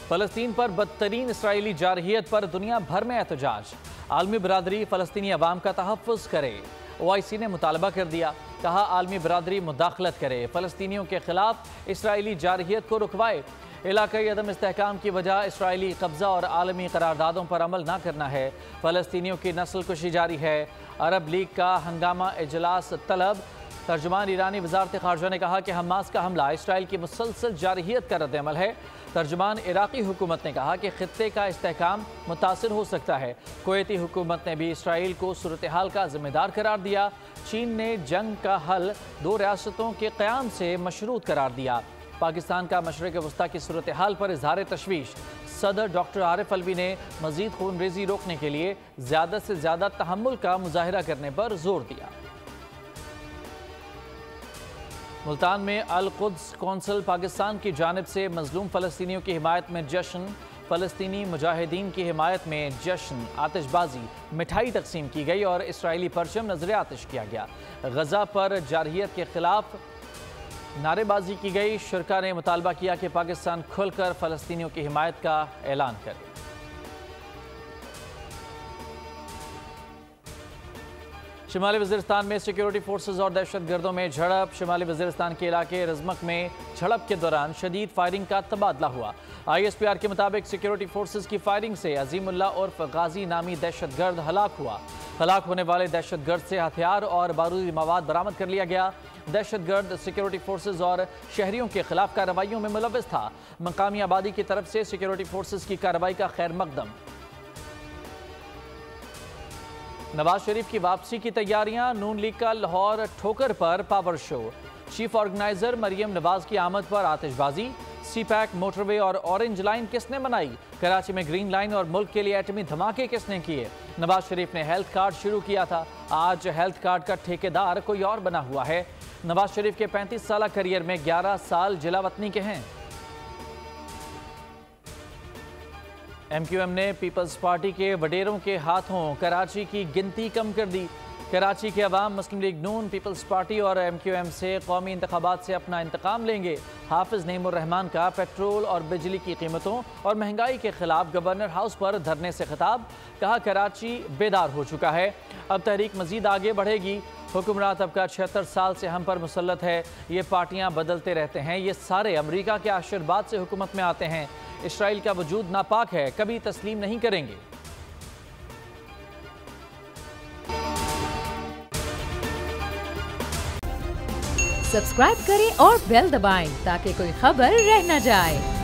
फ़लस्तीन पर बदतरीन इसराइली जारहियत पर दुनिया भर में एहतजाज। आलमी बरादरी फ़लस्तीनी अवाम का तहफ़्फ़ुज़ करे। OIC ने मुतालबा कर दिया, कहा आलमी बरादरी मुदाखलत करे, फ़लस्तीनियों के खिलाफ इसराइली जारहियत को रुकवाए। इलाक़ाई अदम इस्तेहकाम की वजह इसराइली कब्ज़ा और आलमी करारदादों पर अमल न करना है। फ़लस्तीनियों की नस्ल कुशी जारी है। अरब लीग का हंगामा इजलास तलब। तर्जुमान ईरानी वज़ारत ख़ारजा ने कहा कि हमास का हमला इसराइल की मुसलसल जारहियत का रद्द-ए-अमल है। तर्जुमान इराक़ी हुकूमत ने कहा कि ख़ित्ते का इस्तेहकाम मुतासिर हो सकता है। कुवैती हुकूमत ने भी इसराइल को सूरत हाल का ज़िम्मेदार करार दिया। चीन ने जंग का हल 2 रियासतों के क़याम से मशरूत करार दिया। पाकिस्तान का मशरिक़ वस्ता की सूरत हाल पर इज़हार तशवीश। सदर डॉक्टर आरिफ अलवी ने मज़ीद खूनरेज़ी रोकने के लिए ज़्यादा से ज़्यादा तहम्मुल का मुज़ाहिरा करने पर जोर दिया। मुल्तान में अल कुद्स कौंसिल पाकिस्तान की जानिब से मजलूम फ़लस्तीनियों की हिमायत में जश्न। फ़लस्तीनी मुजाहिदीन की हिमायत में जश्न, आतिशबाजी, मिठाई तकसीम की गई और इसराइली परचम नजर आतिश किया गया। गजा पर जारहियत के खिलाफ नारेबाजी की गई। शुरका ने मुतालबा किया कि पाकिस्तान खुलकर फ़लस्तीनियों की हिमायत का ऐलान करे। शिमाली वज़ीरिस्तान में सिक्योरिटी फोर्सेज और दहशतगर्दों में झड़प। शिमाली वज़ीरिस्तान के इलाके रज़मक में झड़प के दौरान शदीद फायरिंग का तबादला हुआ। ISPR के मुताबिक सिक्योरिटी फोर्सेज की फायरिंग से अजीमुल्लाह उर्फ गाजी नामी दहशतगर्द हलाक हुआ। हलाक होने वाले दहशतगर्द से हथियार और बारूदी मवाद बरामद कर लिया गया। दहशतगर्द सिक्योरिटी फोर्सेज और शहरियों के खिलाफ कार्रवाइयों में मुलव्वस था। मकामी आबादी की तरफ से सिक्योरिटी फोर्सेज की कार्रवाई का खैर मकदम। नवाज शरीफ की वापसी की तैयारियां। नून लीग का लाहौर ठोकर पर power show. Chief organiser Maryam Nawaz की आमद पर आतिशबाजी। CPAC, मोटरवे और ऑरेंज लाइन किसने बनाई? कराची में ग्रीन लाइन और मुल्क के लिए एटमी धमाके किसने किए? नवाज शरीफ ने हेल्थ कार्ड शुरू किया था, आज हेल्थ कार्ड का ठेकेदार कोई और बना हुआ है। नवाज शरीफ के 35 साल करियर में 11 साल जिला वतनी के हैं। MQM ने पीपल्स पार्टी के वडेरों के हाथों कराची की गिनती कम कर दी। कराची के अवाम मुस्लिम लीग नून, पीपल्स पार्टी और MQM से कौमी इंतखाबात से अपना इंतकाम लेंगे। हाफिज नईमुर रहमान का पेट्रोल और बिजली की कीमतों और महंगाई के खिलाफ गवर्नर हाउस पर धरने से खिताब। कहा कराची बेदार हो चुका है, अब तहरीक मजीद आगे बढ़ेगी। हुक्मरान तबका 76 साल से हम पर मुसल्लत है। ये पार्टियां बदलते रहते हैं, ये सारे अमरीका के आशीर्वाद से हुकूमत में आते हैं। इसराइल का वजूद नापाक है, कभी तस्लीम नहीं करेंगे। सब्सक्राइब करें और बेल दबाएं ताकि कोई खबर रह न जाए।